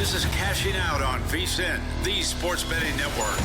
This is Cashing Out on VSiN, the sports betting network.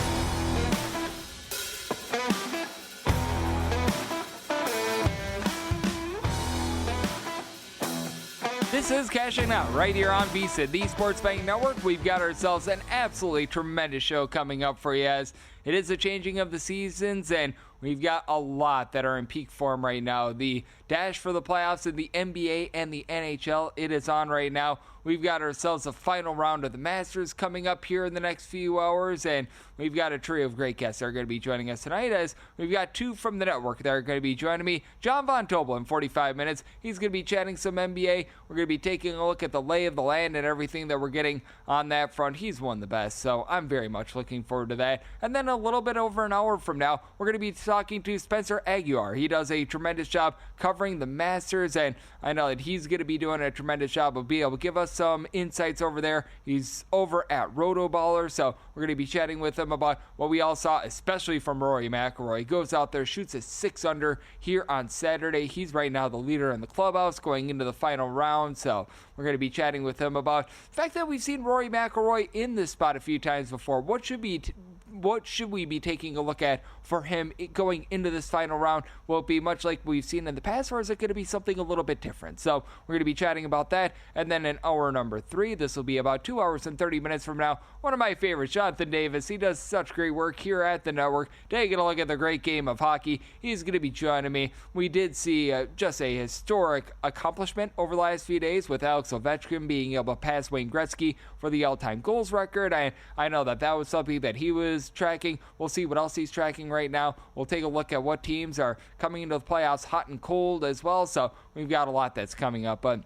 This is Cashing Out right here on VSiN, the Sports Betting Network. We've got ourselves an absolutely tremendous show coming up for you, as it is the changing of the seasons, and we've got a lot that are in peak form right now. The dash for the playoffs in the NBA and the NHL, it is on right now. We've got ourselves a final round of the Masters coming up here in the next few hours, and we've got a trio of great guests that are going to be joining us tonight, as we've got two from the network that are going to be joining me. John Von Tobel in 45 minutes. He's going to be chatting some NBA. We're going to be taking a look at the lay of the land and everything that we're getting on that front. He's one of the best, so I'm very much looking forward to that. And then a little bit over an hour from now, we're going to be talking to Spencer Aguiar. He does a tremendous job covering the Masters, and I know that he's going to be doing a tremendous job of being able to give us some insights over there. He's over at Rotoballer, so we're going to be chatting with him about what we all saw, especially from Rory McIlroy. He goes out there, shoots a 6 under here on Saturday. He's right now the leader in the clubhouse going into the final round, so we're going to be chatting with him about the fact that we've seen Rory McIlroy in this spot a few times before. What should we be taking a look at for him going into this final round? Will it be much like we've seen in the past, or is it going to be something a little bit different? So we're going to be chatting about that. And then in hour number 3, this will be about 2 hours and 30 minutes from now, one of my favorites, Jonathan Davis. He does such great work here at the network, taking a look at the great game of hockey. He's going to be joining me. We did see just a historic accomplishment over the last few days with Alex Ovechkin being able to pass Wayne Gretzky for the all-time goals record. I know that was something that he was tracking. We'll see what else he's tracking right now. We'll take a look at what teams are coming into the playoffs hot and cold as well. So we've got a lot that's coming up. But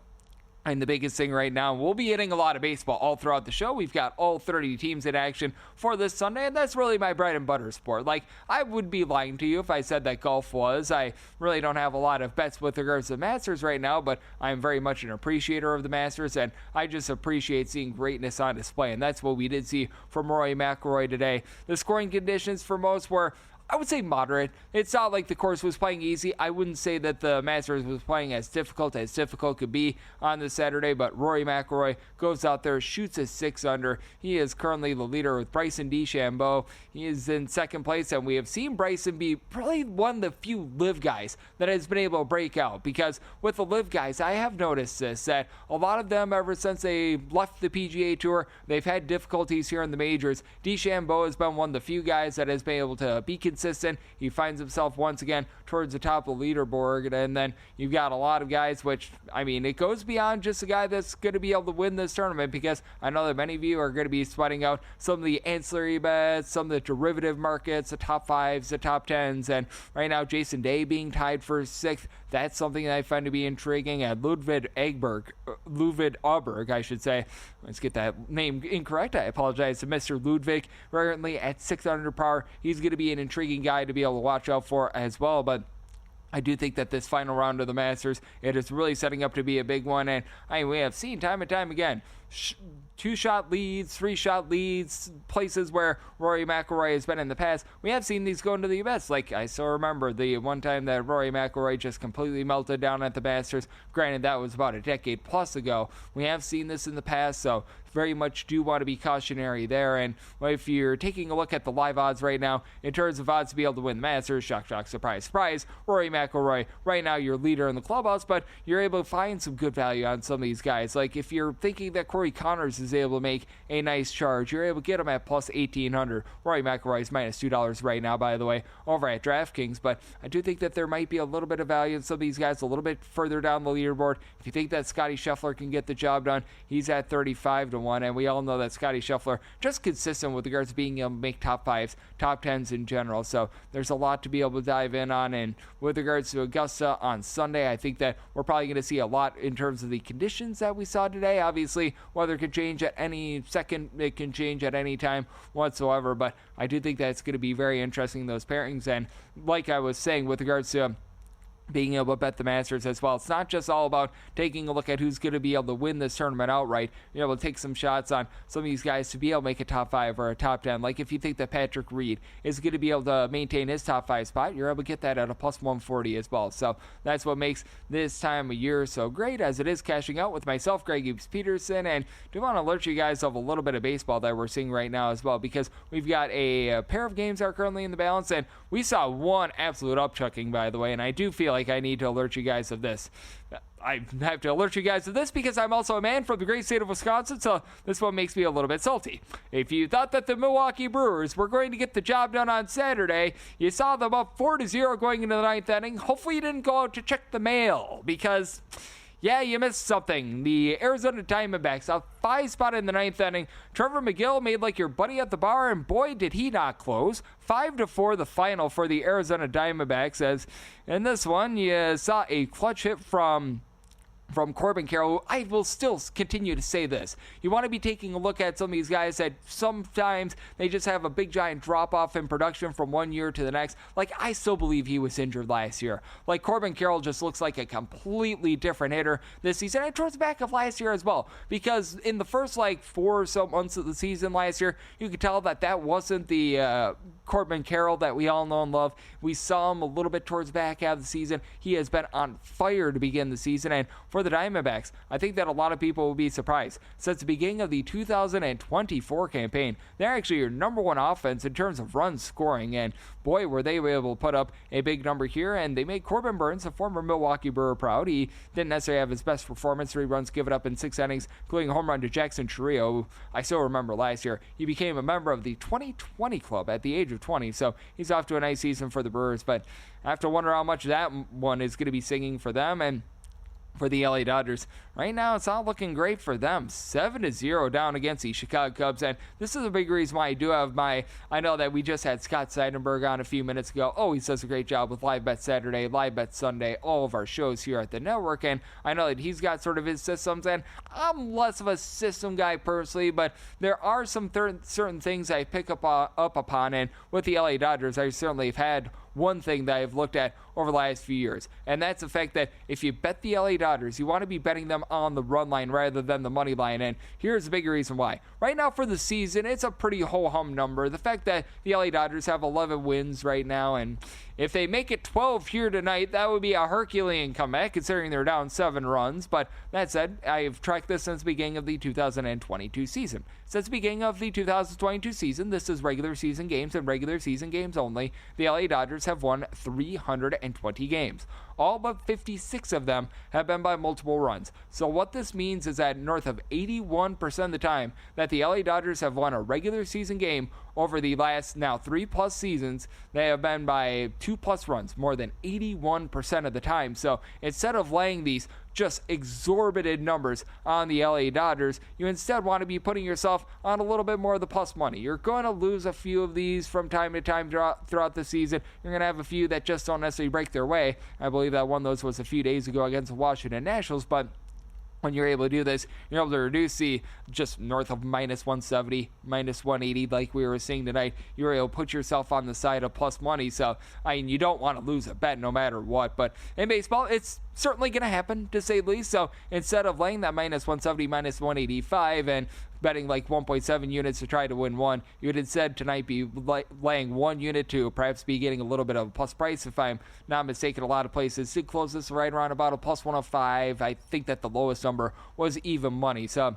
and the biggest thing right now, we'll be hitting a lot of baseball all throughout the show. We've got all 30 teams in action for this Sunday, and that's really my bread and butter sport. Like, I would be lying to you if I said that golf was. I really don't have a lot of bets with regards to the Masters right now, but I'm very much an appreciator of the Masters, and I just appreciate seeing greatness on display, and that's what we did see from Rory McIlroy today. The scoring conditions for most were, I would say, moderate. It's not like the course was playing easy. I wouldn't say that the Masters was playing as difficult could be on this Saturday, but Rory McIlroy goes out there, shoots a 6 under. He is currently the leader with Bryson DeChambeau. He is in second place, and we have seen Bryson be probably one of the few live guys that has been able to break out, because with the live guys, I have noticed this, that a lot of them, ever since they left the PGA Tour, they've had difficulties here in the majors. DeChambeau has been one of the few guys that has been able to be consistent. He finds himself once again towards the top of the leaderboard, and then you've got a lot of guys, which, I mean, it goes beyond just a guy that's going to be able to win this tournament, because I know that many of you are going to be sweating out some of the ancillary bets, some of the derivative markets, the top 5s, the top 10s, and right now Jason Day being tied for 6th, that's something that I find to be intriguing. And Ludwig Auberg, I should say. Let's get that name incorrect. I apologize to Mr. Ludwig. Currently at 6 under par. He's going to be an intriguing guy to be able to watch out for as well, but I do think that this final round of the Masters, it is really setting up to be a big one, and we have seen time and time again 2-shot leads, 3-shot leads, places where Rory McIlroy has been in the past. We have seen these go into the events. Like, I still remember the one time that Rory McIlroy just completely melted down at the Masters. Granted, that was about a decade plus ago. We have seen this in the past, so very much do want to be cautionary there. And if you're taking a look at the live odds right now, in terms of odds to be able to win the Masters, shock, surprise, surprise, Rory McIlroy, right now you're leader in the clubhouse, but you're able to find some good value on some of these guys. Like, if you're thinking that Corey Connors is able to make a nice charge, you're able to get him at plus 1,800. Rory McIlroy is minus $2 right now, by the way, over at DraftKings, but I do think that there might be a little bit of value in some of these guys a little bit further down the leaderboard. If you think that Scotty Scheffler can get the job done, he's at 35 to 1, and we all know that Scotty Scheffler just consistent with regards to being able to make top 5s, top 10s in general, so there's a lot to be able to dive in on. And with regards to Augusta on Sunday, I think that we're probably going to see a lot in terms of the conditions that we saw today. Obviously, weather could change at any second, it can change at any time whatsoever, but I do think that it's going to be very interesting, those pairings. And like I was saying with regards to being able to bet the Masters as well. It's not just all about taking a look at who's going to be able to win this tournament outright. You're able to take some shots on some of these guys to be able to make a top 5 or a top 10. Like if you think that Patrick Reed is going to be able to maintain his top 5 spot, you're able to get that at a plus 140 as well. So that's what makes this time of year so great, as it is cashing out with myself, Greg Peterson, and do want to alert you guys of a little bit of baseball that we're seeing right now as well, because we've got a pair of games that are currently in the balance, and we saw one absolute upchucking, by the way, and I do feel like I need to alert you guys of this. I have to alert you guys of this because I'm also a man from the great state of Wisconsin, so this one makes me a little bit salty. If you thought that the Milwaukee Brewers were going to get the job done on Saturday, you saw them up 4-0 going into the 9th inning. Hopefully you didn't go out to check the mail, because yeah, you missed something. The Arizona Diamondbacks, a 5 spot in the 9th inning. Trevor McGill made like your buddy at the bar, and boy, did he not close. 5-4 the final for the Arizona Diamondbacks, as in this one, you saw a clutch hit from Corbin Carroll. I will still continue to say this. You want to be taking a look at some of these guys that sometimes they just have a big giant drop off in production from one year to the next. Like, I still believe he was injured last year. Like, Corbin Carroll just looks like a completely different hitter this season, and towards the back of last year as well, because in the first 4 or so months of the season last year, you could tell that wasn't the Corbin Carroll that we all know and love. We saw him a little bit towards the back half of the season. He has been on fire to begin the season, and for the Diamondbacks, I think that a lot of people will be surprised. Since the beginning of the 2024 campaign, they're actually your number 1 offense in terms of run scoring, and boy, were they able to put up a big number here, and they made Corbin Burns, a former Milwaukee Brewer, proud. He didn't necessarily have his best performance, 3 runs given up in 6 innings, including a home run to Jackson Chourio, who I still remember last year. He became a member of the 2020 club at the age of 20, so he's off to a nice season for the Brewers, but I have to wonder how much that one is going to be singing for them. And for the LA Dodgers, right now it's not looking great for them. 7-0 down against the Chicago Cubs, and this is a big reason why I do have I know that we just had Scott Seidenberg on a few minutes ago. Oh, he does a great job with Live Bet Saturday, Live Bet Sunday, all of our shows here at the network, and I know that he's got sort of his systems, and I'm less of a system guy personally, but there are some certain things I pick up upon, and with the LA Dodgers, I certainly have had one thing that I've looked at over the last few years, and that's the fact that if you bet the LA Dodgers, you want to be betting them on the run line rather than the money line, and here's the big reason why. Right now for the season, it's a pretty ho-hum number. The fact that the LA Dodgers have 11 wins right now, and if they make it 12 here tonight, that would be a Herculean comeback, considering they're down 7 runs. But that said, I've tracked this since the beginning of the 2022 season. Since the beginning of the 2022 season, this is regular season games and regular season games only, the LA Dodgers have won 320 games. All but 56 of them have been by multiple runs. So what this means is that north of 81% of the time that the LA Dodgers have won a regular season game over the last now 3+ seasons, they have been by 2+ runs, more than 81% of the time. So instead of laying these just exorbitant numbers on the LA Dodgers, you instead want to be putting yourself on a little bit more of the plus money. You're going to lose a few of these from time to time throughout the season. You're going to have a few that just don't necessarily break their way. I believe that one of those was a few days ago against the Washington Nationals, but when you're able to do this, you're able to reduce the just north of -170, -180 like we were seeing tonight. You're able to put yourself on the side of plus money. So, I mean, you don't want to lose a bet no matter what. But in baseball, it's certainly going to happen, to say the least. So instead of laying that -170, -185 and betting like 1.7 units to try to win one, you would instead tonight be laying 1 unit to perhaps be getting a little bit of a plus price. If I'm not mistaken, a lot of places did close this right around about a +105. I think that the lowest number was even money. So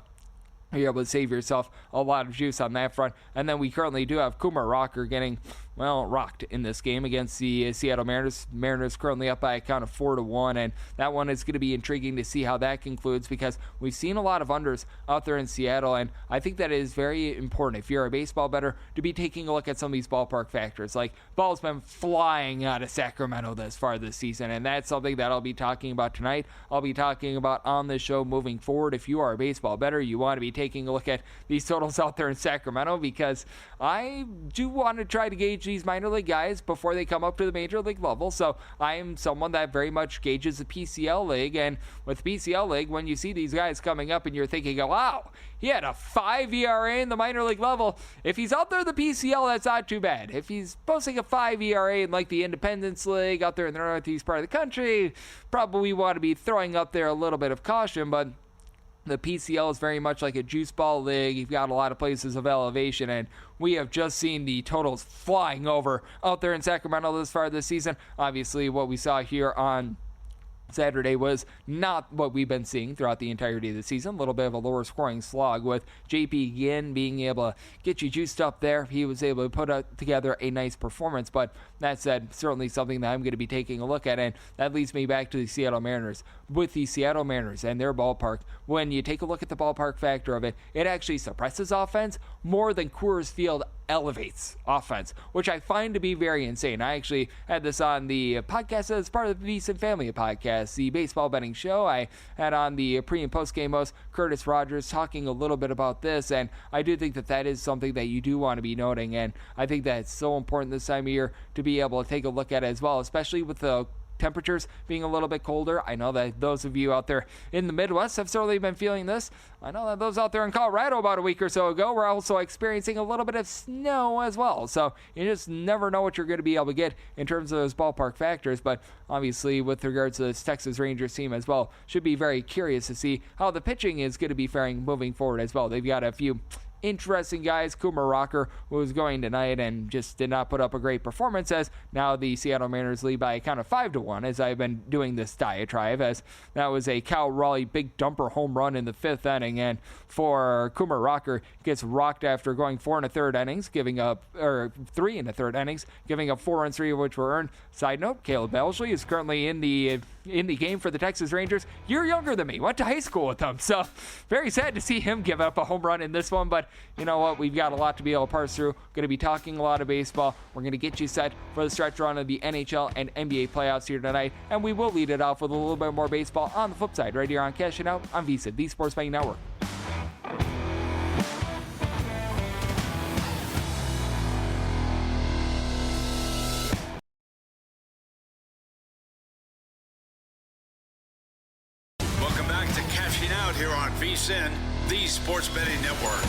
you're able to save yourself a lot of juice on that front. And then we currently do have Kumar Rocker getting, well, rocked in this game against the Seattle Mariners. Mariners currently up by a count of 4-1, and that one is going to be intriguing to see how that concludes, because we've seen a lot of unders out there in Seattle, and I think that it is very important if you're a baseball bettor to be taking a look at some of these ballpark factors. Like, ball's been flying out of Sacramento this far this season, and that's something that I'll be talking about tonight. I'll be talking about on this show moving forward. If you are a baseball bettor, you want to be taking a look at these totals out there in Sacramento, because I do want to try to gauge gauge these minor league guys before they come up to the major league level. So I am someone that very much gauges the PCL league. And with PCL league, when you see these guys coming up and you're thinking, oh, wow, he had a 5 ERA in the minor league level. If he's out there in the PCL, that's not too bad. If he's posting a 5 ERA in like the Independence League out there in the northeast part of the country, probably want to be throwing up there a little bit of caution. But the PCL is very much like a juice ball league. You've got a lot of places of elevation, and we have just seen the totals flying over out there in Sacramento this far this season. Obviously, what we saw here on Saturday was not what we've been seeing throughout the entirety of the season. A little bit of a lower scoring slog with JP Ginn being able to get you juiced up there. He was able to put together a nice performance, but that said, certainly something that I'm going to be taking a look at, and that leads me back to the Seattle Mariners. With the Seattle Mariners and their ballpark, when you take a look at the ballpark factor of it, it actually suppresses offense more than Coors Field elevates offense, which I find to be very insane. I actually had this on the podcast as part of the Decent Family podcast, the baseball betting show. I had on the pre- and post-game host, Curtis Rogers, talking a little bit about this, and I do think that that is something that you do want to be noting, and I think that it's so important this time of year to be able to take a look at it as well, especially with the temperatures being a little bit colder. I know that those of you out there in the Midwest have certainly been feeling this. I know that those out there in Colorado about a week or so ago were also experiencing a little bit of snow as well. So you just never know what you're going to be able to get in terms of those ballpark factors. But obviously, with regards to this Texas Rangers team as well, should be very curious to see how the pitching is going to be faring moving forward as well. They've got a few interesting guys. Kumar Rocker was going tonight and just did not put up a great performance, as now the Seattle Mariners lead by a count of 5-1 as I've been doing this diatribe, as that was a Cal Raleigh big dumper home run in the 5th inning, and for Kumar Rocker, gets rocked after going 4 1/3 innings, giving up, or 3 1/3 innings, giving up 4 runs, 3 of which were earned. Side note, Caleb Belsley is currently in the game for the Texas Rangers. You're younger than me, went to high school with them, so very sad to see him give up a home run in this one, but you know what? We've got a lot to be able to parse through. Going to be talking a lot of baseball. We're going to get you set for the stretch run of the NHL and NBA playoffs here tonight, and we will lead it off with a little bit more baseball on the flip side right here on Cashing Out on VSiN, the Sports Betting Network. Welcome back to Cashing Out here on VSiN, the Sports Betting Network.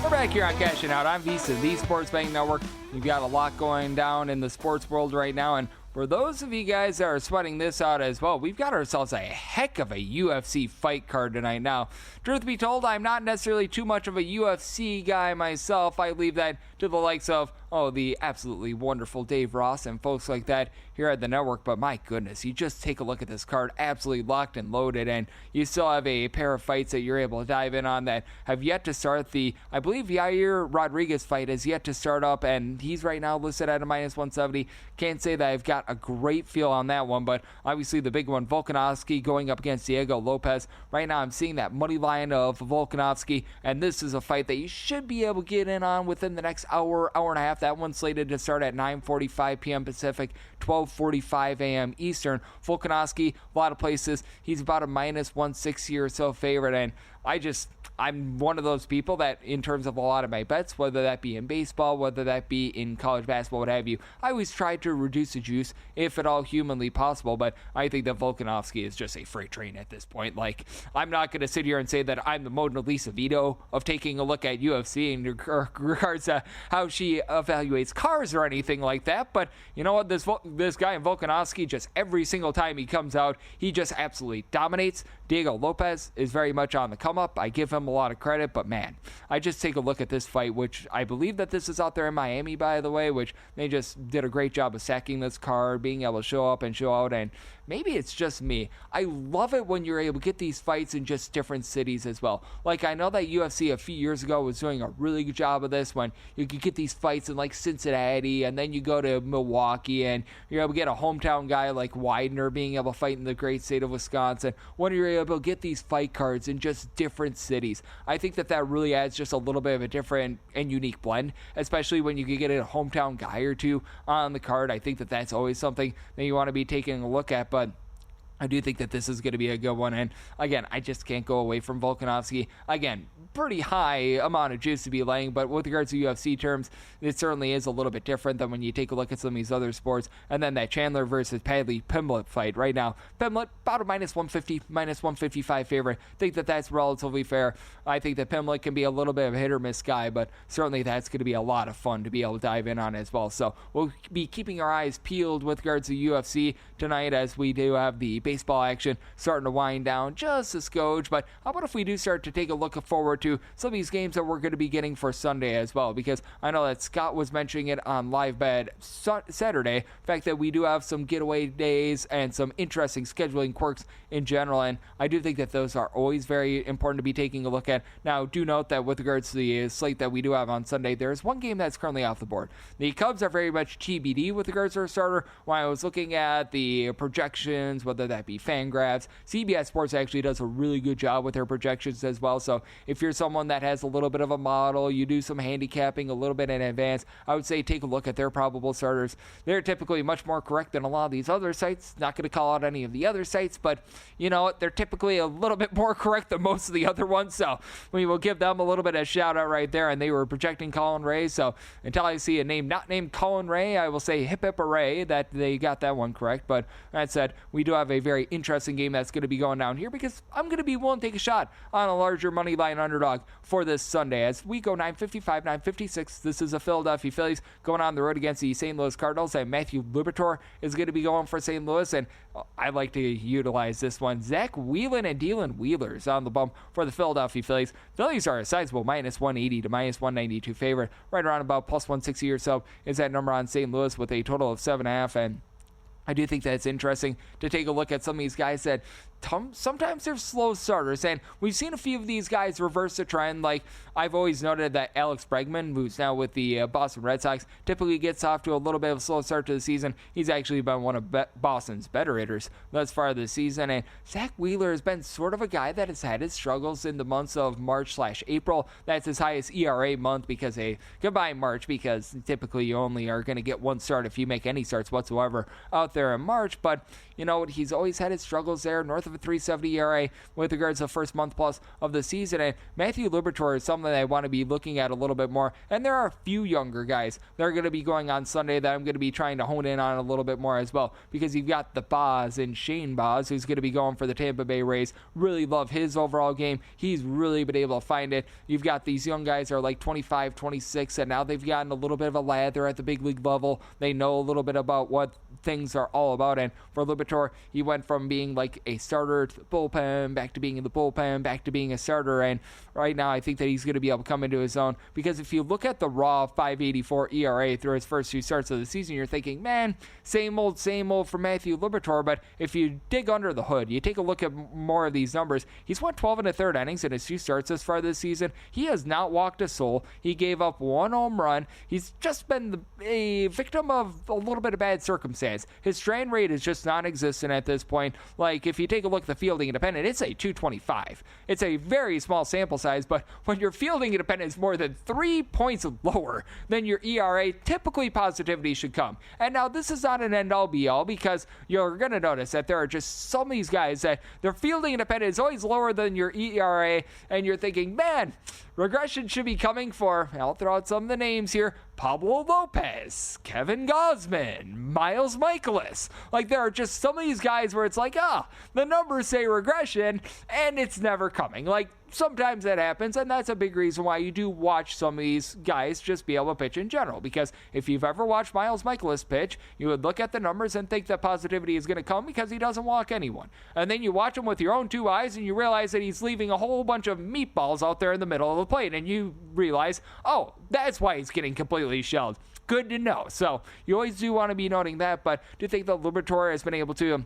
We're back here on Cashing Out on VSiN, the Sports Betting Network. You've got a lot going down in the sports world right now, and for those of you guys that are sweating this out as well, we've got ourselves a heck of a UFC fight card tonight. Now, truth be told, I'm not necessarily too much of a UFC guy myself. I leave that to the likes of, the absolutely wonderful Dave Ross and folks like that here at the network. But my goodness, you just take a look at this card, absolutely locked and loaded, and you still have a pair of fights that you're able to dive in on that have yet to start. I believe Yair Rodriguez fight has yet to start up, and he's right now listed at a -170. Can't say that I've got a great feel on that one, but obviously the big one, Volkanovski going up against Diego Lopez. Right now I'm seeing that money line of Volkanovski, and this is a fight that you should be able to get in on within the next hour and a half. That one's slated to start at 9:45 p.m. Pacific, 12:45 a.m. Eastern. Volkanovski, a lot of places, he's about a -160 or so favorite, and I'm one of those people that, in terms of a lot of my bets, whether that be in baseball, whether that be in college basketball, what have you, I always try to reduce the juice if at all humanly possible, but I think that Volkanovski is just a freight train at this point. Like, I'm not going to sit here and say that I'm the Mona Lisa Vito of taking a look at UFC in regards to how she evaluates cars or anything like that, but you know what, this guy in Volkanovski, just every single time he comes out, he just absolutely dominates. Diego Lopez is very much on the come up. I give him a lot of credit, but man, I just take a look at this fight, which I believe that this is out there in Miami, by the way, which they just did a great job of sacking this card, being able to show up and show out, and maybe it's just me. I love it when you're able to get these fights in just different cities as well. Like, I know that UFC a few years ago was doing a really good job of this, when you could get these fights in like Cincinnati, and then you go to Milwaukee, and you're able to get a hometown guy like Widener being able to fight in the great state of Wisconsin. When you're able to get these fight cards in just different cities, I think that really adds just a little bit of a different and unique blend, especially when you can get a hometown guy or two on the card. I think that that's always something that you want to be taking a look at, but I do think that this is going to be a good one. And again, I just can't go away from Volkanovski. Again, pretty high amount of juice to be laying, but with regards to UFC terms, it certainly is a little bit different than when you take a look at some of these other sports. And then that Chandler versus Padley Pimblett fight right now. Pimblett, about a minus 150, minus 155 favorite. I think that that's relatively fair. I think that Pimblett can be a little bit of a hit or miss guy, but certainly that's going to be a lot of fun to be able to dive in on as well. So we'll be keeping our eyes peeled with regards to UFC tonight, as we do have the baseball action starting to wind down just a skoge. But how about if we do start to take a look forward to some of these games that we're going to be getting for Sunday as well, because I know that Scott was mentioning it on Live Bet Saturday, the fact that we do have some getaway days and some interesting scheduling quirks in general, and I do think that those are always very important to be taking a look at. Now, do note that with regards to the slate that we do have on Sunday, there is one game that's currently off the board. The Cubs are very much TBD with regards to their starter. When I was looking at the projections, whether that be Fangraphs, CBS Sports actually does a really good job with their projections as well. So if you're someone that has a little bit of a model, you do some handicapping a little bit in advance, I would say take a look at their probable starters. They're typically much more correct than a lot of these other sites. Not going to call out any of the other sites, but you know what? They're typically a little bit more correct than most of the other ones. So we will give them a little bit of shout out right there. And they were projecting Colin Ray. So until I see a name not named Colin Ray, I will say hip hip hooray that they got that one correct. But that said, we do have a very interesting game that's going to be going down here, because I'm going to be willing to take a shot on a larger money line underdog for this Sunday as we go 955, 956. This is the Philadelphia Phillies going on the road against the St. Louis Cardinals, and Matthew Liberatore is going to be going for St. Louis, and I like to utilize this one. Zach Whelan and Dylan Wheeler's on the bump for the Philadelphia Phillies. Phillies are a sizable minus 180 to minus 192 favorite, right around about plus 160 or so is that number on St. Louis, with a total of 7.5. And I do think that it's interesting to take a look at some of these guys that sometimes they're slow starters, and we've seen a few of these guys reverse the trend. Like I've always noted that Alex Bregman, who's now with the Boston Red Sox, typically gets off to a little bit of a slow start to the season. He's actually been one of Boston's better hitters thus far this season, and Zach Wheeler has been sort of a guy that has had his struggles in the months of March/April. That's his highest ERA month, because goodbye March, because typically you only are going to get one start if you make any starts whatsoever out there in March. But you know what? He's always had his struggles there, north of a 3.70 ERA with regards to the first month plus of the season. And Matthew Liberatore is something that I want to be looking at a little bit more. And there are a few younger guys that are going to be going on Sunday that I'm going to be trying to hone in on a little bit more as well, because you've got the Boz and Shane Boz, who's going to be going for the Tampa Bay Rays. Really love his overall game. He's really been able to find it. You've got these young guys that are like 25, 26, and now they've gotten a little bit of a lather at the big league level. They know a little bit about what things are all about. And for Liberatore, he went from being like a starter to the bullpen, back to being in the bullpen, back to being a starter, and right now I think that he's going to be able to come into his own, because if you look at the raw 5.84 ERA through his first few starts of the season, you're thinking, man, same old for Matthew Liberatore. But if you dig under the hood, you take a look at more of these numbers, he's won 12 1/3 innings in his few starts this far this season. He has not walked a soul. He gave up one home run. He's just been a victim of a little bit of bad circumstance. His strand rate is just non-existent at this point. Like, if you take a look at the fielding independent, it's a 225. It's a very small sample size, but when your fielding independent is more than 3 points lower than your ERA, typically positivity should come. And now this is not an end-all be-all, because you're going to notice that there are just some of these guys that their fielding independent is always lower than your ERA, and you're thinking, man, regression should be coming for, I'll throw out some of the names here, Pablo Lopez, Kevin Gausman, Miles Michaelis. Like, there are just some of these guys where it's like, the numbers say regression, and it's never coming. Like, sometimes that happens, and that's a big reason why you do watch some of these guys just be able to pitch in general, because if you've ever watched Miles Michaelis pitch, you would look at the numbers and think that positivity is going to come because he doesn't walk anyone. And then you watch him with your own two eyes, and you realize that he's leaving a whole bunch of meatballs out there in the middle of the plate, and you realize, oh, that's why he's getting completely shelled. Good to know. So you always do want to be noting that, but do think that Liberatore has been able to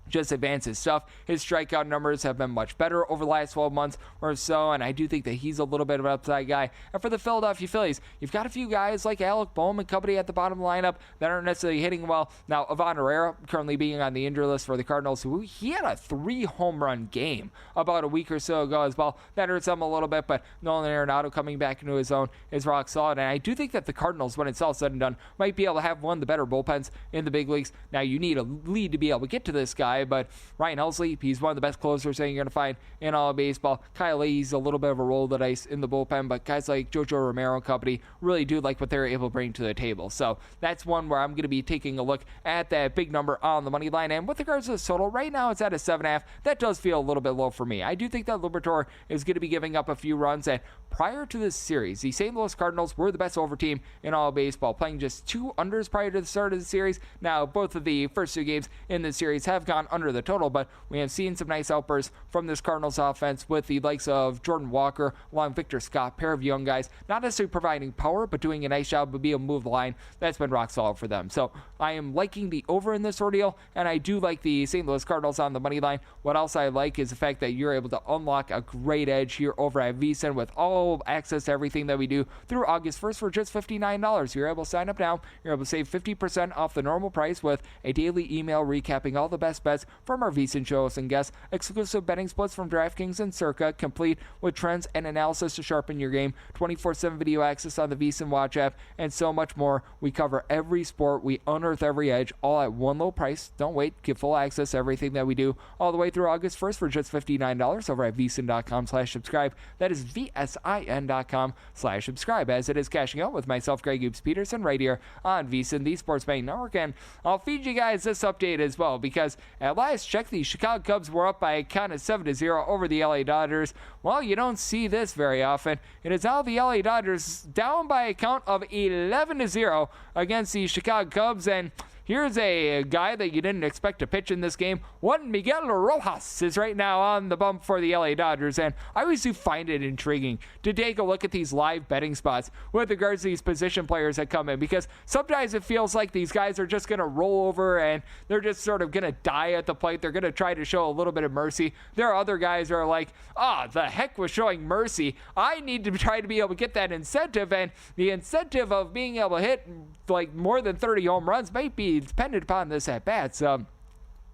just advance his stuff. His strikeout numbers have been much better over the last 12 months or so, and I do think that he's a little bit of an upside guy. And for the Philadelphia Phillies, you've got a few guys like Alec Boehm and company at the bottom of the lineup that aren't necessarily hitting well. Now, Ivan Herrera currently being on the injury list for the Cardinals, who he had a 3-home run game about a week or so ago as well. That hurts him a little bit, but Nolan Arenado coming back into his own is rock solid. And I do think that the Cardinals, when it's all said and done, might be able to have one of the better bullpens in the big leagues. Now, you need a lead to be able to get to this guy, guy, but Ryan Helsley, he's one of the best closers that you're going to find in all of baseball. Kyle Leahy's a little bit of a roll of the dice in the bullpen, but guys like Jojo Romero and company really do like what they're able to bring to the table. So that's one where I'm going to be taking a look at that big number on the money line. And with regards to the total, right now it's at a 7.5. That does feel a little bit low for me. I do think that Liberatore is going to be giving up a few runs. And prior to this series, the St. Louis Cardinals were the best over team in all of baseball, playing just 2 unders prior to the start of the series. Now, both of the first 2 games in this series have gone under the total, but we have seen some nice outbursts from this Cardinals offense with the likes of Jordan Walker along Victor Scott, pair of young guys, not necessarily providing power, but doing a nice job of being able to move the line. That's been rock solid for them. So I am liking the over in this ordeal, and I do like the St. Louis Cardinals on the money line. What else I like is the fact that you're able to unlock a great edge here over at VSiN with all access to everything that we do through August 1st for just $59. You're able to sign up now. You're able to save 50% off the normal price with a daily email recapping all the best bets from our VSiN shows and guests, exclusive betting splits from DraftKings and Circa, complete with trends and analysis to sharpen your game, 24/7 video access on the VSiN Watch app, and so much more. We cover every sport. We unearth every edge, all at one low price. Don't wait. Get full access to everything that we do all the way through August 1st for just $59 over at vsin.com/subscribe. That is vsin.com/subscribe, as it is cashing out with myself, Greg Oops Peterson, right here on VSiN, the Sports Betting Network. And I'll feed you guys this update as well, because at last check, the Chicago Cubs were up by a count of 7-0 over the LA Dodgers. Well, you don't see this very often. It is now the LA Dodgers down by a count of 11-0 against the Chicago Cubs. And here's a guy that you didn't expect to pitch in this game. One Miguel Rojas is right now on the bump for the LA Dodgers, and I always do find it intriguing to take a look at these live betting spots with regards to these position players that come in, because sometimes it feels like these guys are just going to roll over and they're just sort of going to die at the plate. They're going to try to show a little bit of mercy. There are other guys that are like, the heck with showing mercy. I need to try to be able to get that incentive, and the incentive of being able to hit like more than 30 home runs might be dependent upon this at bat. So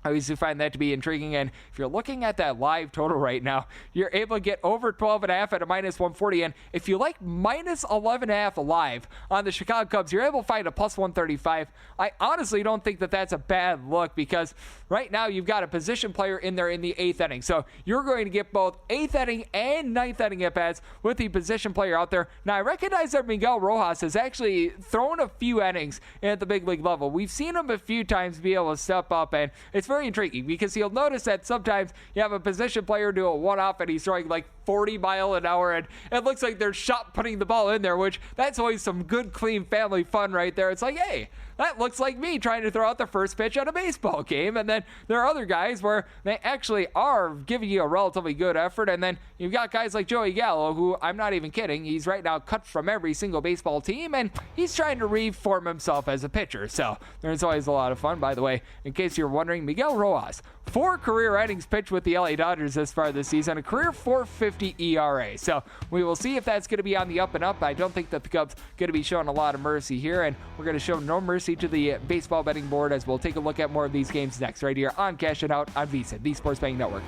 I always do find that to be intriguing. And if you're looking at that live total right now, you're able to get over 12.5 at a -140. And if you like -11.5 live on the Chicago Cubs, you're able to find a +135. I honestly don't think that that's a bad look, because right now you've got a position player in there in the 8th inning. So you're going to get both 8th inning and 9th inning at-bats with the position player out there. Now, I recognize that Miguel Rojas has actually thrown a few innings at the big league level. We've seen him a few times be able to step up, and it's very intriguing, because you'll notice that sometimes you have a position player do a one-off and he's throwing like 40 miles an hour, and it looks like they're shot putting the ball in there, which that's always some good, clean family fun right there. It's like, hey, that looks like me trying to throw out the first pitch at a baseball game. And then there are other guys where they actually are giving you a relatively good effort. And then you've got guys like Joey Gallo, who, I'm not even kidding, he's right now cut from every single baseball team, and he's trying to reform himself as a pitcher. So there's always a lot of fun. By the way, in case you're wondering, Miguel Rojas, 4 career innings pitched with the LA Dodgers this far this season, a career .450 ERA. So we will see if that's going to be on the up and up. I don't think that the Cubs going to be showing a lot of mercy here, and we're going to show no mercy to the baseball betting board, as we'll take a look at more of these games next, right here on Cash It Out on VSiN, the Sports Betting Network.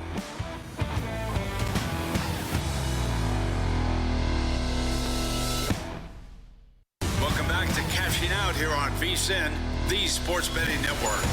Welcome back to Cashing Out here on VSiN, the Sports Betting Network.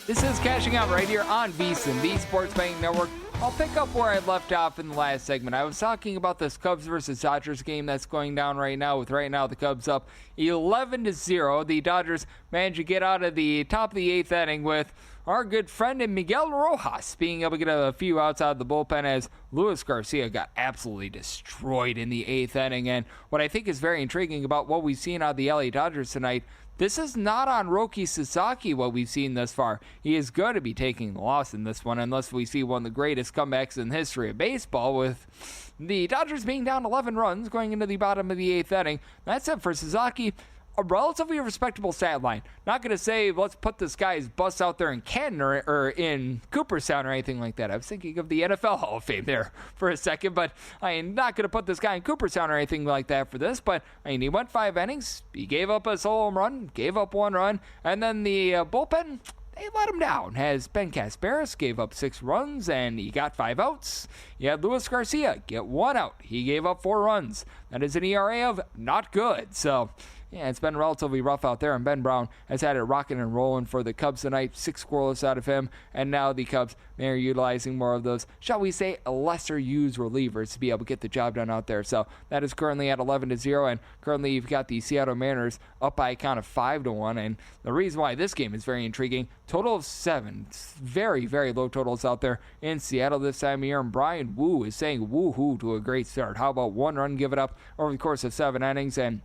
This is Cashing Out right here on VSiN, the Sports Betting Network. I'll pick up where I left off in the last segment. I was talking about this Cubs versus Dodgers game that's going down right now, with right now the Cubs up 11-0. The Dodgers managed to get out of the top of the 8th inning with our good friend and Miguel Rojas being able to get a few outs out of the bullpen, as Luis Garcia got absolutely destroyed in the 8th inning. And what I think is very intriguing about what we've seen out of the LA Dodgers tonight, this is not on Roki Sasaki, what we've seen thus far. He is going to be taking the loss in this one, unless we see one of the greatest comebacks in the history of baseball, with the Dodgers being down 11 runs going into the bottom of the 8th inning. That's it for Sasaki. A relatively respectable stat line. Not going to say, let's put this guy's bus out there in Canton or in Cooperstown or anything like that. I was thinking of the NFL Hall of Fame there for a second, but I am not going to put this guy in Cooperstown or anything like that for this. But I mean, he went 5 innings. He gave up a solo home run, gave up 1 run, and then the bullpen, they let him down, as Ben Casparis gave up 6 runs and he got 5 outs. You had Luis Garcia get 1 out. He gave up 4 runs. That is an ERA of not good. So yeah, it's been relatively rough out there, and Ben Brown has had it rocking and rolling for the Cubs tonight. 6 scoreless out of him, and now the Cubs, they're utilizing more of those, shall we say, lesser used relievers to be able to get the job done out there. So that is currently at 11-0, and currently you've got the Seattle Mariners up by a count of 5-1, and the reason why this game is very intriguing, total of 7. Very, very low totals out there in Seattle this time of year, and Brian Wu is saying woohoo to a great start. How about 1 run give it up over the course of 7 innings, and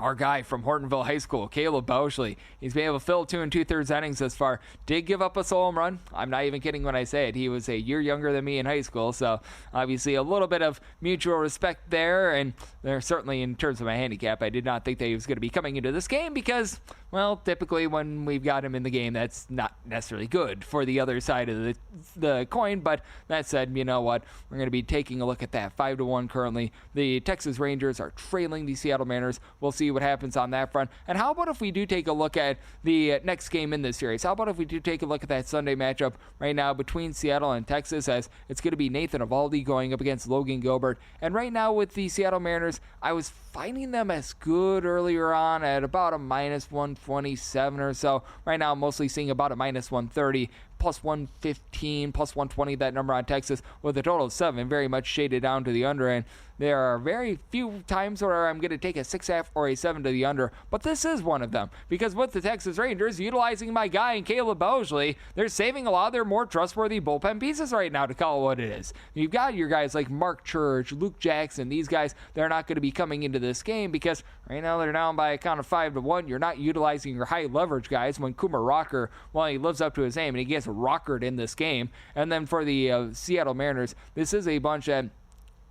our guy from Hortonville High School, Caleb Bouchley, he's been able to fill 2 2/3 innings thus far. Did give up a solo home run. I'm not even kidding when I say it. He was a year younger than me in high school, so obviously a little bit of mutual respect there. And there certainly, in terms of my handicap, I did not think that he was going to be coming into this game because, well, typically when we've got him in the game, that's not necessarily good for the other side of the coin. But that said, you know what? We're going to be taking a look at that. 5-1 currently. The Texas Rangers are trailing the Seattle Mariners. We'll see what happens on that front. And how about if we do take a look at the next game in this series? How about if we do take a look at that Sunday matchup right now between Seattle and Texas, as it's going to be Nathan Eovaldi going up against Logan Gilbert. And right now with the Seattle Mariners, I was finding them as good earlier on at about a -127 or so. Right now I'm mostly seeing about a -130. Plus 115, plus 120, that number on Texas, with a total of 7, very much shaded down to the under. And there are very few times where I'm going to take a 6.5 or a 7 to the under, but this is one of them. Because with the Texas Rangers utilizing my guy in Caleb Bouchley, they're saving a lot of their more trustworthy bullpen pieces right now, to call it what it is. You've got your guys like Mark Church, Luke Jackson, these guys, they're not going to be coming into this game because right now they're down by a count of 5-1. You're not utilizing your high leverage guys when Coomer Rocker, well, he lives up to his name and he gets rockered in this game. And then for the Seattle Mariners, this is a bunch that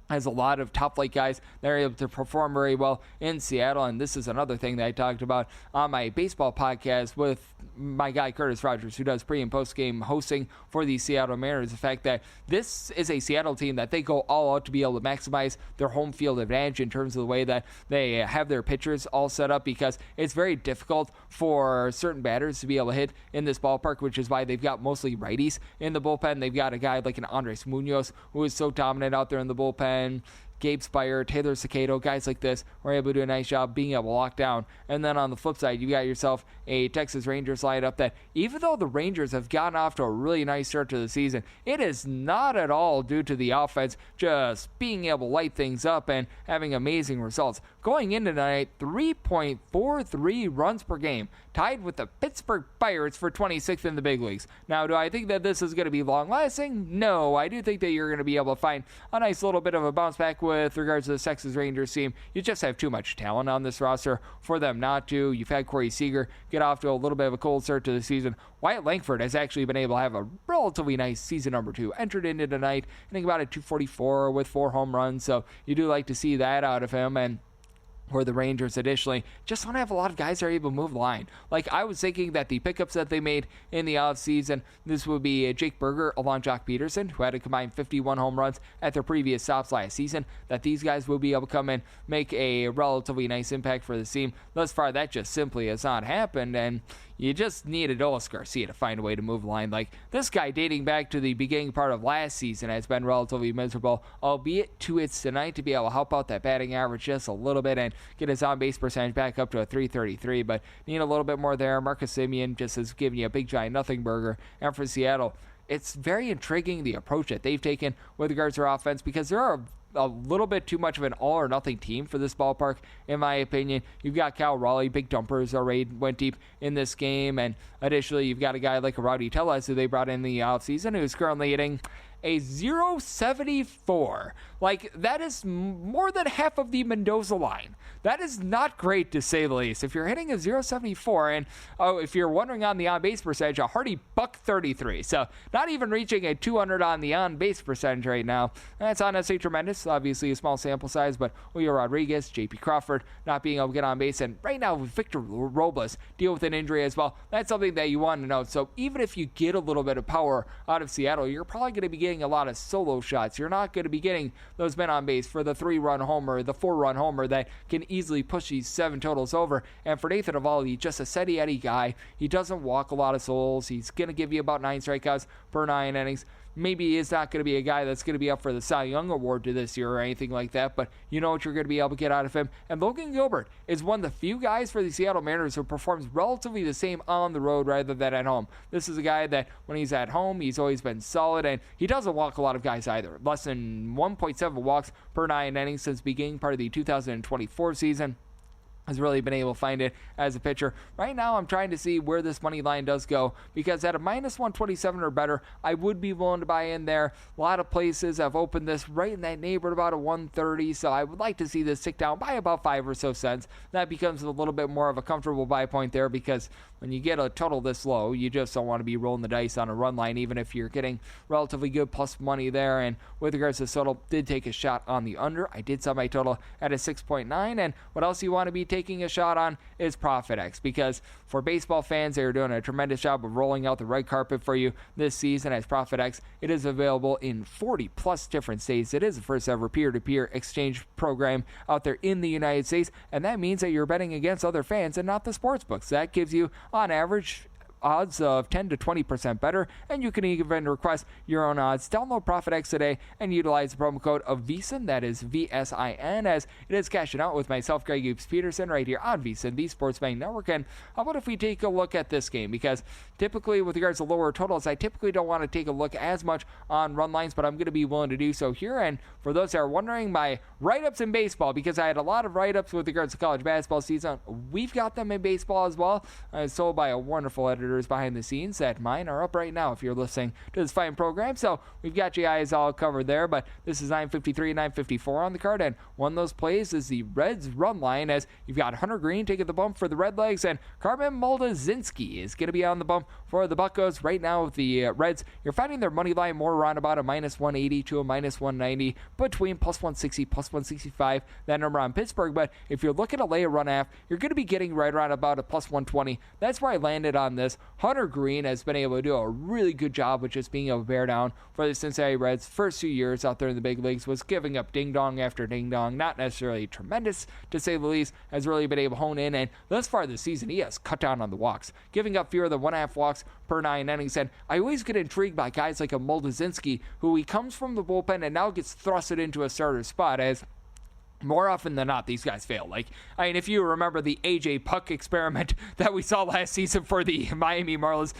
has a lot of top flight guys that are able to perform very well in Seattle. And this is another thing that I talked about on my baseball podcast with my guy Curtis Rogers, who does pre and post game hosting for the Seattle Mariners. The fact that this is a Seattle team that they go all out to be able to maximize their home field advantage in terms of the way that they have their pitchers all set up, because it's very difficult for certain batters to be able to hit in this ballpark, which is why they've got mostly righties in the bullpen. They've got a guy like an Andres Munoz who is so dominant out there in the bullpen. Gabe Spire, Taylor Cicado, guys like this were able to do a nice job being able to lock down. And then on the flip side, you got yourself a Texas Rangers lineup that, even though the Rangers have gotten off to a really nice start to the season, it is not at all due to the offense just being able to light things up and having amazing results. Going into tonight, 3.43 runs per game, tied with the Pittsburgh Pirates for 26th in the big leagues. Now, do I think that this is going to be long-lasting? No, I do think that you're going to be able to find a nice little bit of a bounce back with regards to the Texas Rangers team. You just have too much talent on this roster for them not to. You've had Corey Seager get off to a little bit of a cold start to the season. Wyatt Langford has actually been able to have a relatively nice season number 2. Entered into tonight, I think about a 244 with 4 home runs, so you do like to see that out of him. And where the Rangers additionally just don't have a lot of guys that are able to move the line. Like, I was thinking that the pickups that they made in the offseason, this would be Jake Berger along Jock Peterson, who had a combined 51 home runs at their previous stops last season, that these guys will be able to come in, make a relatively nice impact for the team. Thus far, that just simply has not happened, and you just need Adolis Garcia to find a way to move the line. Like, this guy, dating back to the beginning part of last season, has been relatively miserable, albeit 2 hits tonight to be able to help out that batting average just a little bit and get his on-base percentage back up to a 333, but need a little bit more there. Marcus Semien just has given you a big giant nothing burger. And for Seattle, it's very intriguing the approach that they've taken with regards to their offense, because there are a little bit too much of an all-or-nothing team for this ballpark, in my opinion. You've got Cal Raleigh, big dumpers already went deep in this game, and additionally, you've got a guy like Rowdy Tellez, who they brought in the offseason, who's currently hitting a 0.74. Like, that is more than half of the Mendoza line. That is not great, to say the least. If you're hitting a 0.74, and if you're wondering on the on-base percentage, a hearty .133. So not even reaching a 200 on the on-base percentage right now. That's not necessarily tremendous. Obviously a small sample size, but Julio Rodriguez, J.P. Crawford not being able to get on base, and right now with Victor Robles deal with an injury as well. That's something that you want to know. So even if you get a little bit of power out of Seattle, you're probably going to be getting a lot of solo shots. You're not going to be getting those men on base for the 3-run homer, the 4-run homer that can easily push these 7 totals over. And for Nathan Eovaldi, just a steady Eddie guy. He doesn't walk a lot of souls. He's going to give you about 9 strikeouts per 9 innings. maybe he's not going to be a guy that's going to be up for the Cy Young Award this year or anything like that, but you know what you're going to be able to get out of him. And Logan Gilbert is one of the few guys for the Seattle Mariners who performs relatively the same on the road rather than at home. This is a guy that when he's at home, he's always been solid, and he doesn't walk a lot of guys either. Less than 1.7 walks per 9 innings since beginning part of the 2024 season. Has really been able to find it as a pitcher. Right now, I'm trying to see where this money line does go, because at a minus 127 or better, I would be willing to buy in there. A lot of places have opened this right in that neighborhood about a 130, so I would like to see this tick down by about 5 or so cents. That becomes a little bit more of a comfortable buy point there, because when you get a total this low, you just don't want to be rolling the dice on a run line, even if you're getting relatively good plus money there. And with regards to the total, did take a shot on the under. I did set my total at a 6.9, and what else you want to be taking a shot on is Profit X, because for baseball fans, they are doing a tremendous job of rolling out the red carpet for you this season as Profit X. It is available in 40 plus different states. It is the first ever peer-to-peer exchange program out there in the United States, and that means that you're betting against other fans and not the sports books. That gives you, on average, odds of 10 to 20% better, and you can even request your own odds. Download Profit X today and utilize the promo code of VSIN, that is VSIN, as it is cashing out with myself, Greg Hoops Peterson, right here on VSIN, the Sports Betting Network. And how about if we take a look at this game? Because typically, with regards to lower totals, I typically don't want to take a look as much on run lines, but I'm going to be willing to do so here. And for those that are wondering, my write-ups in baseball, because I had a lot of write-ups with regards to college basketball season, we've got them in baseball as well, sold by a wonderful editor behind the scenes that mine are up right now if you're listening to this fine program. So we've got you guys all covered there, but this is 953, 954 on the card, and one of those plays is the Reds run line, as you've got Hunter Green taking the bump for the Redlegs, and Carmen Moldazinski is going to be on the bump for the Buccos. Right now with the Reds, you're finding their money line more around about a minus 180 to a minus 190, between plus 160, plus 165, that number on Pittsburgh. But if you're looking to lay a run half, you're going to be getting right around about a plus 120. That's where I landed on this. Hunter Green has been able to do a really good job with just being able to bear down for the Cincinnati Reds. First 2 years out there in the big leagues was giving up ding-dong after ding-dong. Not necessarily tremendous, to say the least. Has really been able to hone in, and thus far this season, he has cut down on the walks, giving up fewer than 1.5 walks per 9 innings. And I always get intrigued by guys like a Moldazinski, who he comes from the bullpen and now gets thrusted into a starter spot, as more often than not, these guys fail. If you remember the A.J. Puck experiment that we saw last season for the Miami Marlins,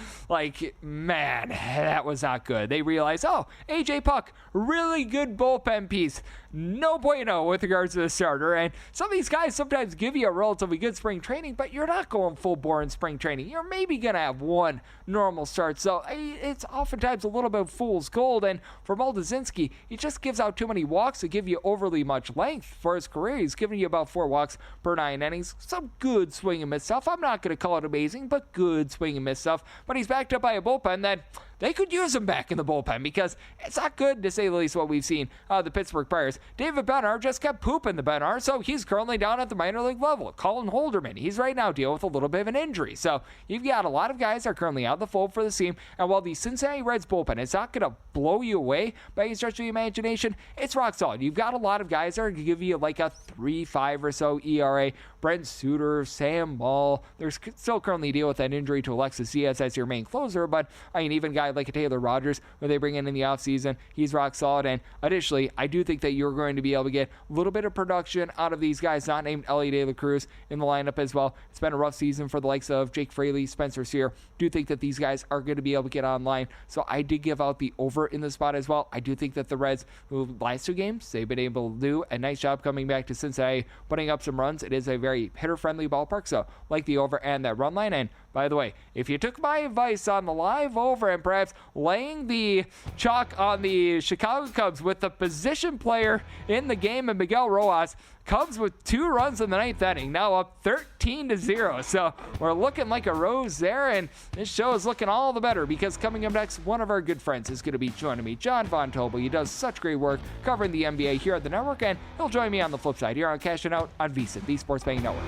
man, that was not good. They realized, A.J. Puck, really good bullpen piece. No bueno with regards to the starter. And some of these guys sometimes give you a relatively good spring training, but you're not going full bore in spring training. You're maybe going to have one normal start. So it's oftentimes a little bit of fool's gold. And for Moldazinski, he just gives out too many walks to give you overly much length. For his career, he's giving you about 4 walks per 9 innings. Some good swing and miss stuff. I'm not going to call it amazing, but good swing and miss stuff. But he's backed up by a bullpen that they could use him back in the bullpen, because it's not good, to say the least, what we've seen the Pittsburgh Pirates. David Bednar just kept pooping the Bednar, so he's currently down at the minor league level. Colin Holderman, he's right now dealing with a little bit of an injury. So you've got a lot of guys that are currently out of the fold for the team. And while the Cincinnati Reds bullpen is not going to blow you away by any stretch of the imagination, it's rock solid. You've got a lot of guys that are going to give you like a 3.5 or so ERA. Brent Suter, Sam Ball. They're still currently dealing with that injury to Alexis Diaz as your main closer, but even guys like a Taylor Rogers, who they bring in the offseason, he's rock solid. And additionally, I do think that you're going to be able to get a little bit of production out of these guys not named Ellie De La Cruz in the lineup as well. It's been a rough season for the likes of Jake Fraley, Spencer Sear. Do think that these guys are going to be able to get online, so I did give out the over in the spot as well. I do think that the Reds, who last 2 games, they've been able to do a nice job coming back to Cincinnati, putting up some runs. It is a very hitter-friendly ballpark, so like the over and that run line. And by the way, if you took my advice on the live over and perhaps laying the chalk on the Chicago Cubs with the position player in the game and Miguel Rojas, Cubs with 2 runs in the 9th inning, now up 13-0. So we're looking like a rose there, and this show is looking all the better, because coming up next, one of our good friends is going to be joining me, John Von Tobel. He does such great work covering the NBA here at the network, and he'll join me on the flip side here on Cashing Out on VSIN, the Sports Betting Network.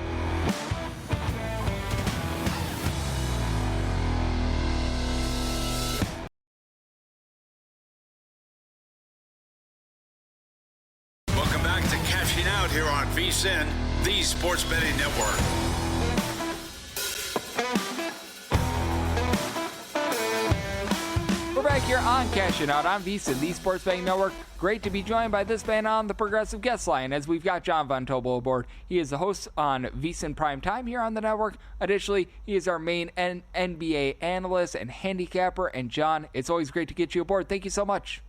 Out here on VSIN, the Sports Betting Network. We're back back here on Cashing Out on VSiN, the Sports Betting Network. Great to be joined by this man on the Progressive Guest Line as we've got John Von Tobel aboard. He is the host on VSiN Prime Time here on the network. Additionally, he is our main NBA analyst and handicapper. And John, it's always great to get you aboard. Thank you so much.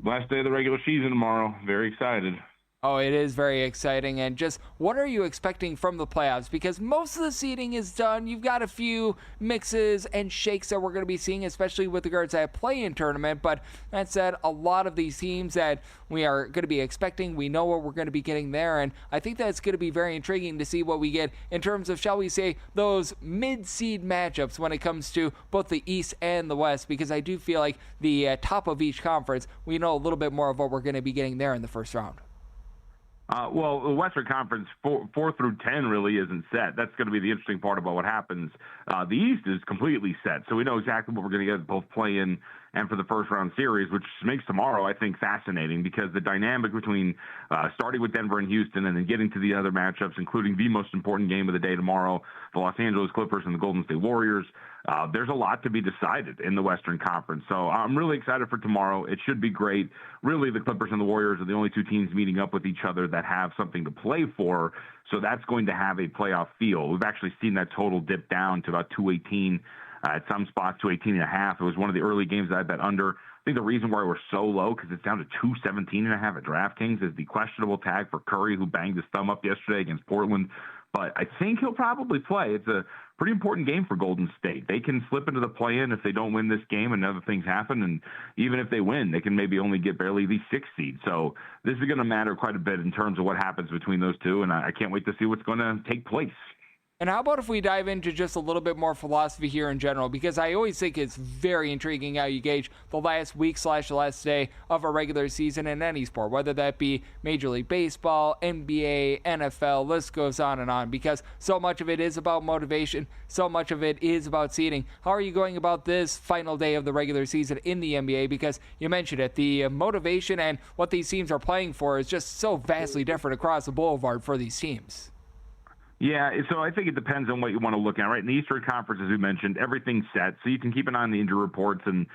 Last day of the regular season tomorrow. Very excited. Oh, it is very exciting. And just what are you expecting from the playoffs? Because most of the seeding is done. You've got a few mixes and shakes that we're going to be seeing, especially with regards to that play-in tournament. But that said, a lot of these teams that we are going to be expecting, we know what we're going to be getting there. And I think that's going to be very intriguing to see what we get in terms of, shall we say, those mid-seed matchups when it comes to both the East and the West. Because I do feel like the top of each conference, we know a little bit more of what we're going to be getting there in the first round. Well, the Western Conference 4 through 10 really isn't set. That's going to be the interesting part about what happens. The East is completely set, so we know exactly what we're going to get both play-in and for the first-round series, which makes tomorrow, I think, fascinating because the dynamic between starting with Denver and Houston and then getting to the other matchups, including the most important game of the day tomorrow, the Los Angeles Clippers and the Golden State Warriors, there's a lot to be decided in the Western Conference. So I'm really excited for tomorrow. It should be great. Really, the Clippers and the Warriors are the only two teams meeting up with each other that have something to play for. So that's going to have a playoff feel. We've actually seen that total dip down to about 218 at some spots, 218.5. It was one of the early games that I bet under. I think the reason why we're so low, because it's down to 217.5 at DraftKings, is the questionable tag for Curry, who banged his thumb up yesterday against Portland. But I think he'll probably play. It's a pretty important game for Golden State. They can slip into the play-in if they don't win this game and other things happen. And even if they win, they can maybe only get barely the 6th seed. So this is going to matter quite a bit in terms of what happens between those two. And I can't wait to see what's going to take place. And how about if we dive into just a little bit more philosophy here in general? Because I always think it's very intriguing how you gauge the last week / the last day of a regular season in any sport, whether that be Major League Baseball, NBA, NFL, list goes on and on, because so much of it is about motivation, so much of it is about seeding. How are you going about this final day of the regular season in the NBA? Because you mentioned it, the motivation and what these teams are playing for is just so vastly different across the boulevard for these teams. Yeah, so I think it depends on what you want to look at, right? In the Eastern Conference, as we mentioned, everything's set, so you can keep an eye on the injury reports and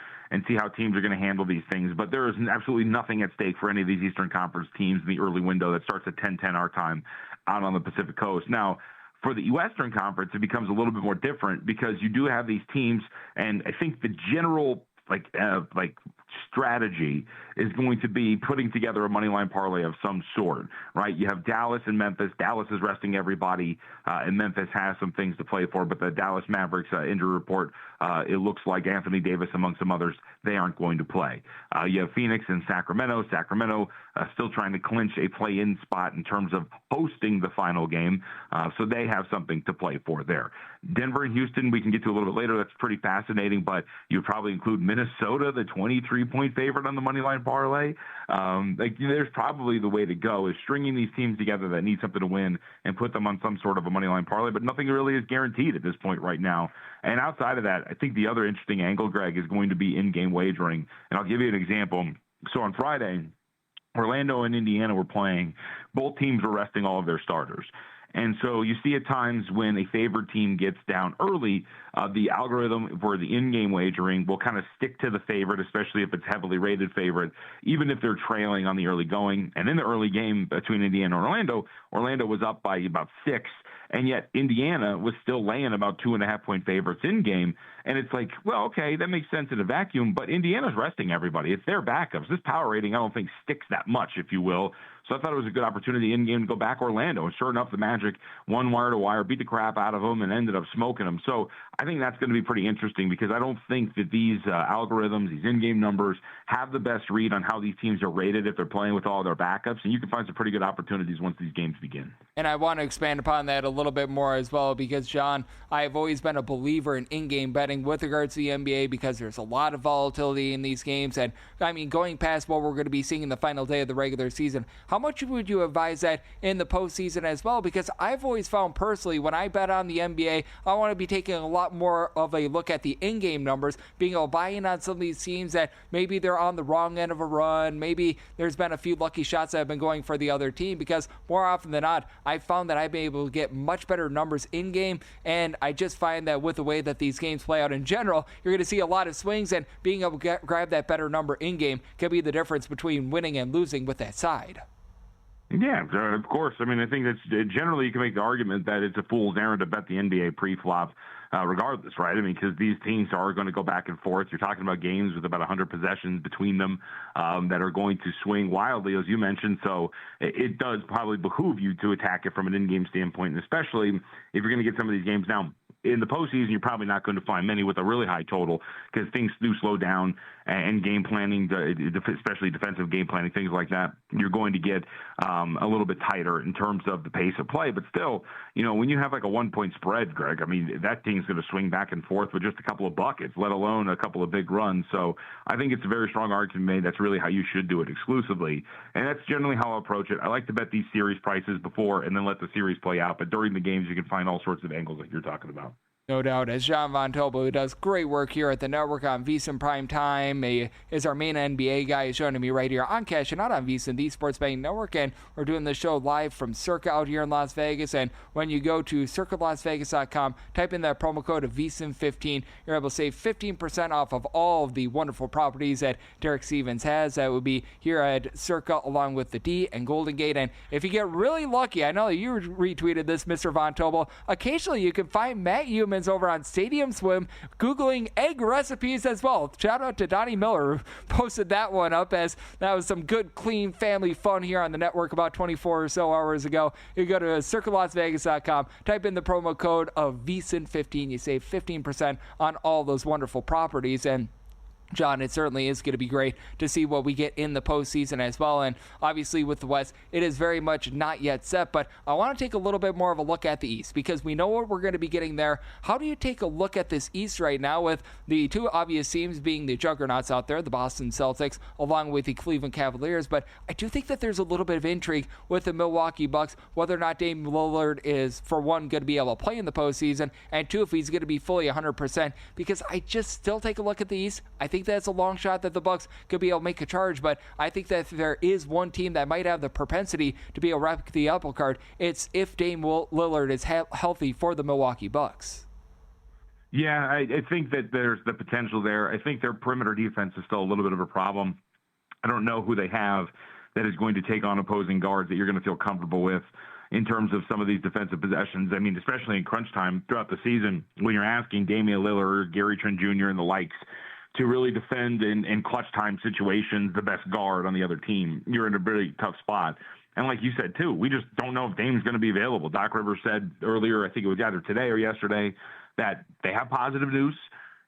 see how teams are going to handle these things. But there is absolutely nothing at stake for any of these Eastern Conference teams in the early window that starts at 10:10 our time out on the Pacific Coast. Now, for the Western Conference, it becomes a little bit more different because you do have these teams, and I think the general strategy is going to be putting together a money line parlay of some sort, right? You have Dallas and Memphis. Dallas is resting everybody, and Memphis has some things to play for, but the Dallas Mavericks injury report, it looks like Anthony Davis, among some others, they aren't going to play. You have Phoenix and Sacramento. Sacramento still trying to clinch a play-in spot in terms of hosting the final game, so they have something to play for there. Denver and Houston, we can get to a little bit later. That's pretty fascinating, but you'd probably include Minnesota, the 23-point favorite on the money line parlay. There's probably the way to go is stringing these teams together that need something to win and put them on some sort of a money line parlay, but nothing really is guaranteed at this point right now. And outside of that, I think the other interesting angle, Greg, is going to be in-game wagering. And I'll give you an example. So on Friday, Orlando and Indiana were playing. Both teams were resting all of their starters. And so you see at times when a favored team gets down early, the algorithm for the in-game wagering will kind of stick to the favorite, especially if it's heavily rated favorite, even if they're trailing on the early going. And in the early game between Indiana and Orlando was up by about 6, and yet Indiana was still laying about 2.5-point favorites in game. And it's like, well, okay, that makes sense in a vacuum, but Indiana's resting everybody. It's their backups. This power rating, I don't think, sticks that much, if you will. So I thought it was a good opportunity in game to go back Orlando. And sure enough, the Magic won wire to wire, beat the crap out of them, and ended up smoking them. So I think that's going to be pretty interesting because I don't think that these algorithms, these in-game numbers, have the best read on how these teams are rated if they're playing with all their backups. And you can find some pretty good opportunities once these games begin. And I want to expand upon that a little bit more as well because, John, I have always been a believer in in-game betting with regards to the NBA because there's a lot of volatility in these games. And, I mean, going past what we're going to be seeing in the final day of the regular season, how much would you advise that in the postseason as well? Because I've always found personally when I bet on the NBA, I want to be taking a lot more of a look at the in-game numbers, being able to buy in on some of these teams that maybe they're on the wrong end of a run. Maybe there's been a few lucky shots that have been going for the other team because more often than not, I've found that I've been able to get much much better numbers in game, and I just find that with the way that these games play out in general, you're going to see a lot of swings, and being able to grab that better number in game can be the difference between winning and losing with that side. Yeah, of course. I mean, I think that's generally you can make the argument that it's a fool's errand to bet the NBA pre-flop regardless, right? I mean, because these teams are going to go back and forth. You're talking about games with about 100 possessions between them that are going to swing wildly, as you mentioned. So it does probably behoove you to attack it from an in-game standpoint, and especially if you're going to get some of these games now. In the postseason, you're probably not going to find many with a really high total because things do slow down, and game planning, especially defensive game planning, things like that, you're going to get a little bit tighter in terms of the pace of play. But still, when you have like a 1-point spread, Greg, I mean, that team's going to swing back and forth with just a couple of buckets, let alone a couple of big runs. So I think it's a very strong argument made. That's really how you should do it exclusively. And that's generally how I approach it. I like to bet these series prices before and then let the series play out. But during the games, you can find all sorts of angles like you're talking about. No doubt, as John Von Tobel, who does great work here at the network on VSiN Prime Time, is our main NBA guy, is joining me right here on Cashing Out on VSiN, the Sports Betting Network, and we're doing the show live from Circa out here in Las Vegas. And when you go to circalasvegas.com, type in that promo code of VSiN15, you're able to save 15% off of all of the wonderful properties that Derek Stevens has. That would be here at Circa, along with the D and Golden Gate. And if you get really lucky, I know that you retweeted this, Mr. Von Tobel, occasionally you can find Matt Humans over on Stadium Swim Googling egg recipes as well. Shout out to Donnie Miller, who posted that one up, as that was some good, clean family fun here on the network about 24 or so hours ago. You go to circalasvegas.com, type in the promo code of VSiN15. You save 15% on all those wonderful properties. And John, it certainly is going to be great to see what we get in the postseason as well. And obviously with the West, it is very much not yet set, but I want to take a little bit more of a look at the East because we know what we're going to be getting there. How do you take a look at this East right now with the two obvious teams being the juggernauts out there, the Boston Celtics, along with the Cleveland Cavaliers? But I do think that there's a little bit of intrigue with the Milwaukee Bucks, whether or not Dame Lillard is, for one, going to be able to play in the postseason, and two, if he's going to be fully 100%, because I just still take a look at the East. I think that's a long shot that the Bucks could be able to make a charge, but I think that if there is one team that might have the propensity to be able to wrap the apple cart, it's if Dame Lillard is healthy for the Milwaukee Bucks. Yeah, I think that there's the potential there. I think their perimeter defense is still a little bit of a problem. I don't know who they have that is going to take on opposing guards that you're going to feel comfortable with in terms of some of these defensive possessions. I mean, especially in crunch time throughout the season, when you're asking Damian Lillard, Gary Trent Jr., and the likes to really defend in clutch time situations, the best guard on the other team, you're in a really tough spot. And like you said, too, we just don't know if Dame's going to be available. Doc Rivers said earlier, I think it was either today or yesterday, that they have positive news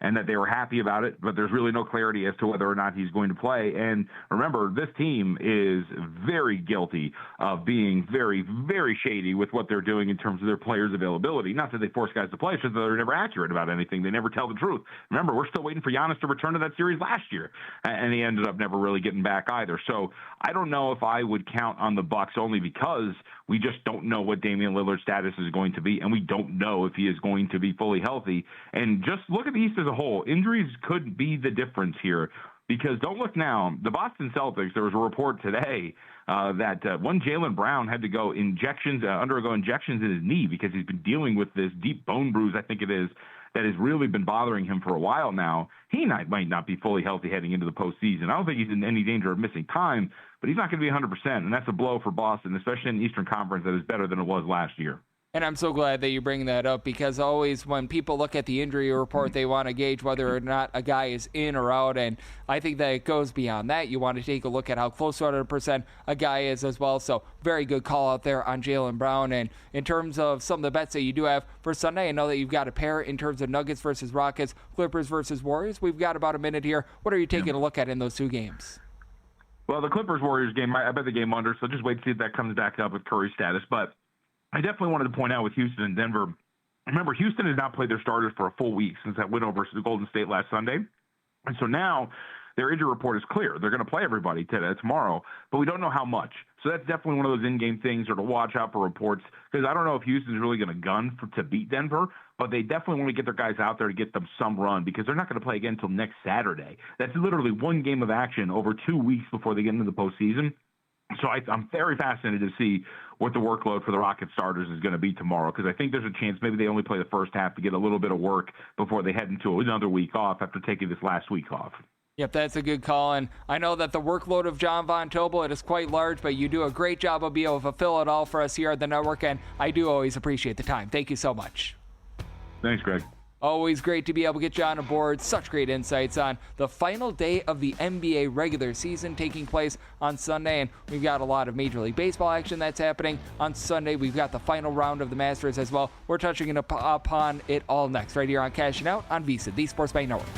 and that they were happy about it, but there's really no clarity as to whether or not he's going to play. And remember, this team is very guilty of being very, very shady with what they're doing in terms of their players' availability. Not that they force guys to play, it's just that they're never accurate about anything. They never tell the truth. Remember, we're still waiting for Giannis to return to that series last year, and he ended up never really getting back either. So I don't know if I would count on the Bucks, only because we just don't know what Damian Lillard's status is going to be, and we don't know if he is going to be fully healthy. And just look at the East as a whole. Injuries could be the difference here, because don't look now. The Boston Celtics, there was a report today that one Jaylen Brown had to go undergo injections in his knee because he's been dealing with this deep bone bruise, I think it is, that has really been bothering him for a while now. He might not be fully healthy heading into the postseason. I don't think he's in any danger of missing time, but he's not going to be 100%, and that's a blow for Boston, especially in the Eastern Conference that is better than it was last year. And I'm so glad that you bring that up, because always when people look at the injury report, they want to gauge whether or not a guy is in or out. And I think that it goes beyond that. You want to take a look at how close to 100% a guy is as well. So very good call out there on Jaylen Brown. And in terms of some of the bets that you do have for Sunday, I know that you've got a pair in terms of Nuggets versus Rockets, Clippers versus Warriors. We've got about a minute here. What are you taking a look at in those two games? Well, the Clippers-Warriors game, I bet the game under, so just wait to see if that comes back up with Curry's status. But I definitely wanted to point out with Houston and Denver, remember, Houston has not played their starters for a full week since that win over the Golden State last Sunday. And so now their injury report is clear. They're going to play everybody tomorrow, but we don't know how much. So that's definitely one of those in-game things, or to watch out for reports, because I don't know if Houston's really going to gun to beat Denver, but they definitely want to get their guys out there to get them some run, because they're not going to play again until next Saturday. That's literally one game of action over 2 weeks before they get into the postseason. So I'm very fascinated to see what the workload for the Rocket starters is going to be tomorrow, because I think there's a chance maybe they only play the first half to get a little bit of work before they head into another week off after taking this last week off. Yep, that's a good call, and I know that the workload of John Von Tobel, it is quite large, but you do a great job of being able to fulfill it all for us here at the network, and I do always appreciate the time. Thank you so much. Thanks, Greg. Always great to be able to get you on aboard. Such great insights on the final day of the NBA regular season taking place on Sunday. And we've got a lot of Major League Baseball action that's happening on Sunday. We've got the final round of the Masters as well. We're touching upon it all next right here on Cashing Out on VSiN, the Sports Betting Network.